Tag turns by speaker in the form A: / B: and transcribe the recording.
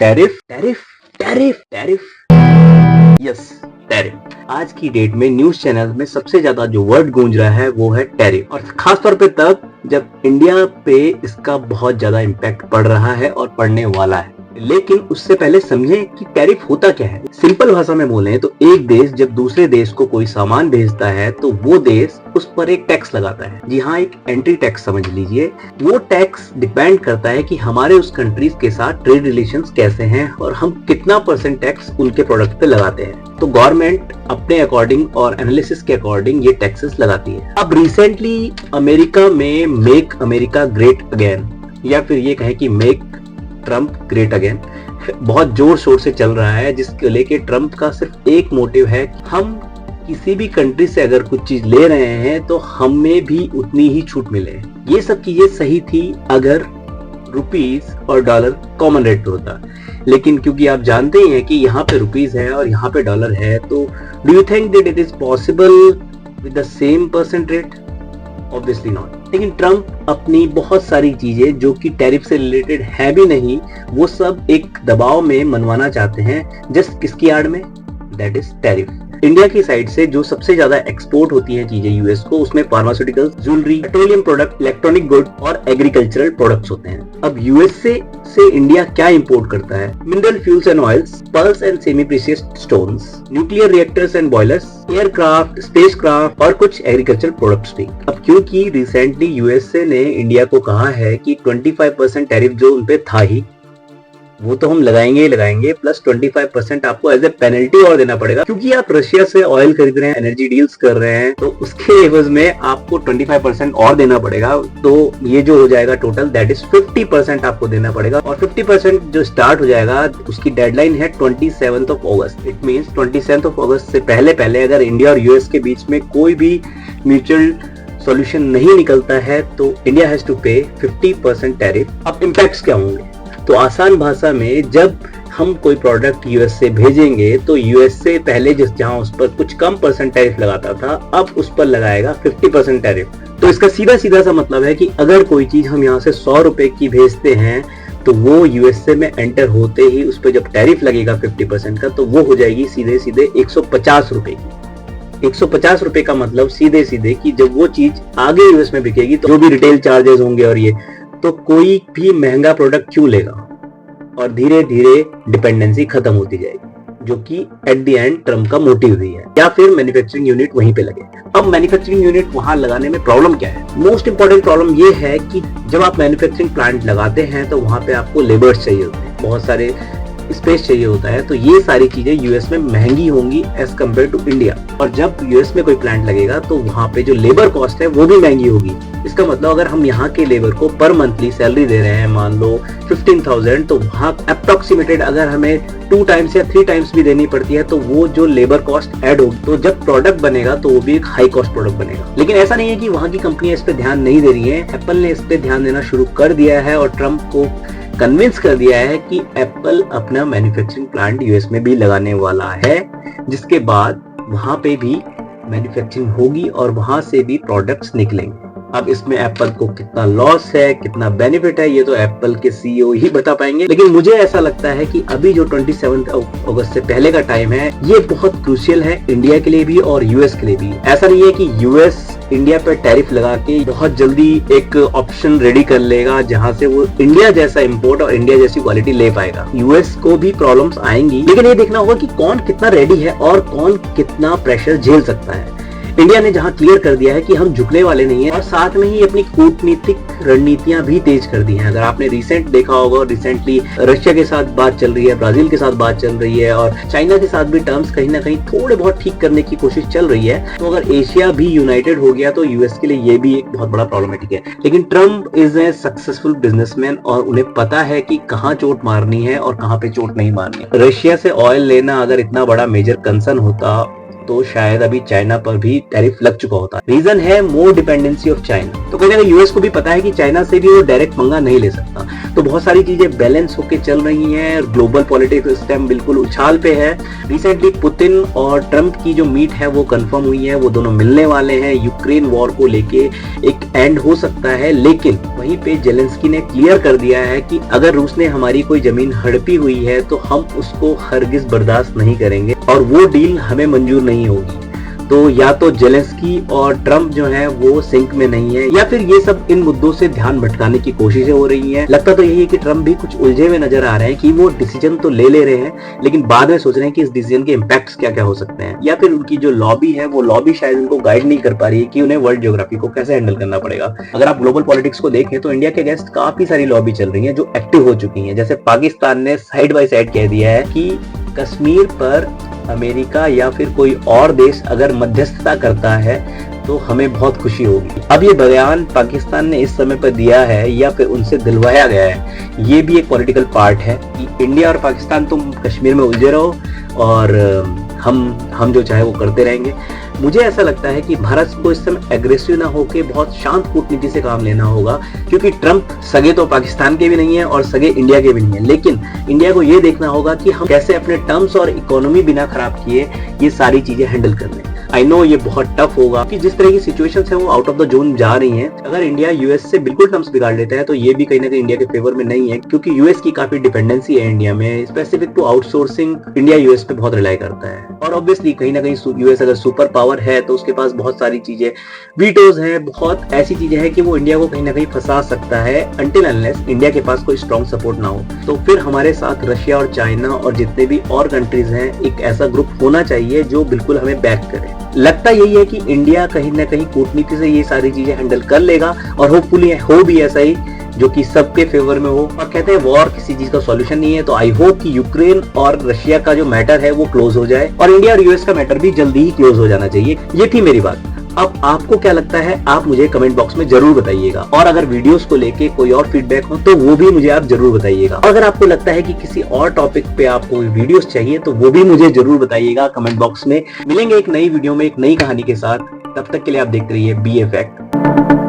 A: Tariff tariff tariff tariff yes tariff. आज की date में न्यूज चैनल में सबसे ज्यादा जो वर्ड गूंज रहा है वो है टैरिफ, और खास तौर पे तब जब इंडिया पे इसका बहुत ज्यादा इम्पैक्ट पड़ रहा है और पड़ने वाला है। लेकिन उससे पहले समझें कि टैरिफ होता क्या है। सिंपल भाषा में बोलें तो एक देश जब दूसरे देश को कोई सामान भेजता है तो वो देश उस पर एक टैक्स लगाता है। जी हाँ, एक एंट्री टैक्स समझ लीजिए। वो टैक्स डिपेंड करता है कि हमारे उस कंट्रीज के साथ ट्रेड रिलेशंस कैसे हैं और हम कितना % टैक्स उनके प्रोडक्ट पे लगाते हैं। तो गवर्नमेंट अपने अकॉर्डिंग और एनालिसिस के अकॉर्डिंग ये टैक्सेस लगाती है। अब रिसेंटली अमेरिका में मेक अमेरिका ग्रेट अगेन, या फिर ये कहें कि मेक ट्रम्प ग्रेट अगेन, बहुत जोर शोर से चल रहा है, जिसके लेके ट्रम्प का सिर्फ एक मोटिव है, हम किसी भी कंट्री से अगर कुछ चीज ले रहे हैं तो हमें भी उतनी ही छूट मिले। ये सब चीजें सही थी अगर रुपीस और डॉलर कॉमन रेट पे होता, लेकिन क्योंकि आप जानते ही हैं कि यहाँ पे रुपीस है और यहाँ पे डॉलर है, तो do you think that it is possible with the same % rate? Obviously not. लेकिन ट्रम्प अपनी बहुत सारी चीजें जो कि टैरिफ से रिलेटेड है भी नहीं, वो सब एक दबाव में मनवाना चाहते हैं। जस्ट किसकी आड़ में? That is tariff. इंडिया की साइड से जो सबसे ज्यादा एक्सपोर्ट होती हैं चीजें यूएस को, उसमें pharmaceuticals, jewellery, petroleum product, electronic good और एग्रीकल्चरल प्रोडक्ट्स होते हैं। अब यूएसए से इंडिया क्या इंपोर्ट करता है? Mineral fuels and oils, pearls and semi precious stones, nuclear reactors and boilers, aircraft, spacecraft और कुछ एग्रीकल्चरल प्रोडक्ट्स भी। अब क्योंकि रिसेंटली यूएसए ने इंडिया को कहा है कि 25% टैरिफ जो उनपे था ही, वो तो हम लगाएंगे ही लगाएंगे, प्लस 25% आपको एज ए पेनल्टी और देना पड़ेगा, क्योंकि आप रशिया से ऑयल खरीद रहे हैं, एनर्जी डील्स कर रहे हैं, तो उसके एवज में आपको 25% और देना पड़ेगा। तो ये जो हो जाएगा टोटल, दैट इज 50% आपको देना पड़ेगा। और 50% जो स्टार्ट हो जाएगा, उसकी डेडलाइन है 27 अगस्त। इट मीन्स 27 अगस्त से पहले पहले अगर इंडिया और यूएस के बीच में कोई भी म्यूचुअल सॉल्यूशन नहीं निकलता है तो इंडिया हैज टू पे 50% टैरिफ। अब इम्पैक्ट्स क्या होंगे? तो आसान भाषा में, जब हम कोई प्रोडक्ट यूएस से भेजेंगे तो यूएस से पहले जहां उस पर कुछ कम % टैरिफ लगाता था, अब उस पर लगाएगा 50% टैरिफ। तो इसका सीधा सीधा सा मतलब है कि अगर कोई चीज हम यहाँ से 100 रुपए की भेजते हैं तो वो यूएसए में एंटर होते ही उस पर जब टैरिफ लगेगा 50% का, तो वो हो जाएगी सीधे सीधे 150 रुपए की। 150 रुपए का मतलब सीधे सीधे कि जब वो चीज आगे यूएस में बिकेगी तो जो भी रिटेल चार्जेस होंगे और ये, तो कोई भी महंगा प्रोडक्ट क्यों लेगा, और धीरे धीरे डिपेंडेंसी खत्म होती जाएगी, जो कि एट द एंड ट्रम्प का मोटिव भी है। या फिर मैन्युफैक्चरिंग यूनिट वहीं पे लगे। अब मैन्युफैक्चरिंग यूनिट वहां लगाने में प्रॉब्लम क्या है? मोस्ट इंपॉर्टेंट प्रॉब्लम ये है कि जब आप मैन्युफैक्चरिंग प्लांट लगाते हैं तो वहां पे आपको लेबर्स चाहिए होते हैं, बहुत सारे स्पेस चाहिए होता है, तो ये सारी चीजें यूएस में महंगी होंगी एज कम्पेयर टू इंडिया। और जब यूएस में कोई प्लांट लगेगा तो वहां पे जो लेबर कॉस्ट है वो भी महंगी होगी। इसका मतलब अगर हम यहाँ के लेबर को पर मंथली सैलरी दे रहे हैं, मान लो 15,000, तो वहाँ अप्रोक्सीमेटेड अगर हमें 2 टाइम्स या 3 टाइम्स भी देनी पड़ती है, तो वो जो लेबर कॉस्ट ऐड होगी, तो जब प्रोडक्ट बनेगा तो वो भी एक हाई कॉस्ट प्रोडक्ट बनेगा। लेकिन ऐसा नहीं है कि वहाँ की कंपनियां इस पे ध्यान नहीं दे रही है। एप्पल ने इस पे ध्यान देना शुरू कर दिया है और ट्रम्प को कन्विंस कर दिया है कि एप्पल अपना मैन्युफैक्चरिंग प्लांट यूएस में भी लगाने वाला है, जिसके बाद वहां पे भी मैन्युफैक्चरिंग होगी और वहां से भी प्रोडक्ट्स निकलेंगे। अब इसमें एप्पल को कितना लॉस है, कितना बेनिफिट है, ये तो एप्पल के सीईओ ही बता पाएंगे। लेकिन मुझे ऐसा लगता है कि अभी जो 27 अगस्त से पहले का टाइम है, ये बहुत क्रूशियल है इंडिया के लिए भी और यूएस के लिए भी। ऐसा नहीं है कि यूएस इंडिया पर टैरिफ लगा के बहुत जल्दी एक ऑप्शन रेडी कर लेगा जहां से वो इंडिया जैसा इंपोर्ट और इंडिया जैसी क्वालिटी ले पाएगा। यूएस को भी प्रॉब्लम्स आएंगी, लेकिन ये देखना होगा कि कौन कितना रेडी है और कौन कितना प्रेशर झेल सकता है। इंडिया ने जहां क्लियर कर दिया है कि हम झुकने वाले नहीं हैं, और साथ में ही अपनी कूटनीतिक रणनीतियां भी तेज कर दी हैं। अगर आपने रिसेंट देखा होगा, रिसेंटली रशिया के साथ बात चल रही है, ब्राजील के साथ बात चल रही है और चाइना के साथ भी टर्म्स कहीं ना कहीं थोड़े बहुत ठीक करने की कोशिश चल रही है। तो अगर एशिया भी यूनाइटेड हो गया तो यूएस के लिए ये भी एक बहुत बड़ा प्रॉब्लमेटिक है। लेकिन Trump is a successful businessman और उन्हें पता है कि कहाँ चोट मारनी है और कहाँ पे चोट नहीं मारनी है। रशिया से ऑयल लेना अगर इतना बड़ा मेजर कंसर्न होता तो शायद अभी चाइना पर भी टैरिफ लग चुका होता। रीजन है मोर डिपेंडेंसी ऑफ चाइना। तो कहीं ना कहीं यूएस को भी पता है कि चाइना से भी वो डायरेक्ट पंगा नहीं ले सकता। तो बहुत सारी चीजें बैलेंस होके चल रही हैं। ग्लोबल पॉलिटिक्स इस टाइम बिल्कुल उछाल पे है। रिसेंटली पुतिन और ट्रम्प की जो मीट है वो कंफर्म हुई है, वो दोनों मिलने वाले हैं। यूक्रेन वॉर को लेके एक एंड हो सकता है, लेकिन वहीं पे जेलेंस्की ने क्लियर कर दिया है कि अगर रूस ने हमारी कोई जमीन हड़पी हुई है तो हम उसको हरगिज बर्दाश्त नहीं करेंगे और वो डील हमें मंजूर नहीं होगी। तो या तो जेलेंस्की और ट्रम्प जो है वो सिंक में नहीं है, या फिर ये सब इन मुद्दों से ध्यान भटकाने की कोशिशें हो रही हैं। लगता तो यही है कि ट्रम्प भी कुछ उलझे हुए नजर आ रहे हैं कि वो डिसीजन तो ले रहे हैं, लेकिन बाद में सोच रहे हैं कि इस डिसीजन के इम्पैक्ट्स क्या क्या हो सकते हैं, या फिर उनकी जो लॉबी है वो लॉबी शायद उनको गाइड नहीं कर पा रही है कि उन्हें वर्ल्ड ज्योग्राफी को कैसे हैंडल करना पड़ेगा। अगर आप ग्लोबल पॉलिटिक्स को देखें तो इंडिया के अगेंस्ट काफी सारी लॉबी चल रही है जो एक्टिव हो चुकी है। जैसे पाकिस्तान ने साइड बाय साइड कह दिया है कि कश्मीर पर अमेरिका या फिर कोई और देश अगर मध्यस्थता करता है तो हमें बहुत खुशी होगी। अब ये बयान पाकिस्तान ने इस समय पर दिया है या फिर उनसे दिलवाया गया है, ये भी एक पॉलिटिकल पार्ट है कि इंडिया और पाकिस्तान तुम कश्मीर में उलझे रहो और हम जो चाहे वो करते रहेंगे। मुझे ऐसा लगता है कि भारत को इस समय एग्रेसिव ना होकर बहुत शांत कूटनीति से काम लेना होगा, क्योंकि ट्रम्प सगे तो पाकिस्तान के भी नहीं है और सगे इंडिया के भी नहीं है, लेकिन इंडिया को ये देखना होगा कि हम कैसे अपने टर्म्स और इकोनॉमी बिना खराब किए ये सारी चीजें हैंडल कर लें। आई नो ये बहुत टफ होगा कि जिस तरह की सिचुएशंस है वो आउट ऑफ द जोन जा रही हैं। अगर इंडिया यूएस से बिल्कुल टर्म्स बिगाड़ लेता है तो ये भी कहीं ना कहीं इंडिया के फेवर में नहीं है, क्योंकि यूएस की काफी डिपेंडेंसी है इंडिया में। Specific to outsourcing India US पे बहुत रिलाई करता है, और ऑब्वियसली कहीं ना कहीं यूएस अगर सुपर पावर है तो उसके पास बहुत सारी चीजें, वीटोज है, बहुत ऐसी चीजें हैं कि वो इंडिया को कहीं ना कहीं फंसा सकता है अनटिल अनलेस इंडिया के पास कोई स्ट्रॉन्ग सपोर्ट ना हो। तो फिर हमारे साथ रशिया और चाइना और जितने भी और कंट्रीज हैं, एक ऐसा ग्रुप होना चाहिए जो बिल्कुल हमें बैक करे। लगता यही है कि इंडिया कहीं ना कहीं कूटनीति से ये सारी चीजें हैंडल कर लेगा और होपफुली हो भी ऐसा ही जो कि सबके फेवर में हो। और कहते हैं वॉर किसी चीज का सॉल्यूशन नहीं है, तो आई होप कि यूक्रेन और रशिया का जो मैटर है वो क्लोज हो जाए और इंडिया और यूएस का मैटर भी जल्दी ही क्लोज हो जाना चाहिए। ये थी मेरी बात। अब आपको क्या लगता है आप मुझे कमेंट बॉक्स में जरूर बताइएगा, और अगर वीडियोस को लेके कोई और फीडबैक हो तो वो भी मुझे आप जरूर बताइएगा। अगर आपको लगता है कि किसी और टॉपिक पे आपको वीडियोस चाहिए तो वो भी मुझे जरूर बताइएगा कमेंट बॉक्स में। मिलेंगे एक नई वीडियो में एक नई कहानी के साथ, तब तक के लिए आप देखते रहिए बी ए फैक्ट।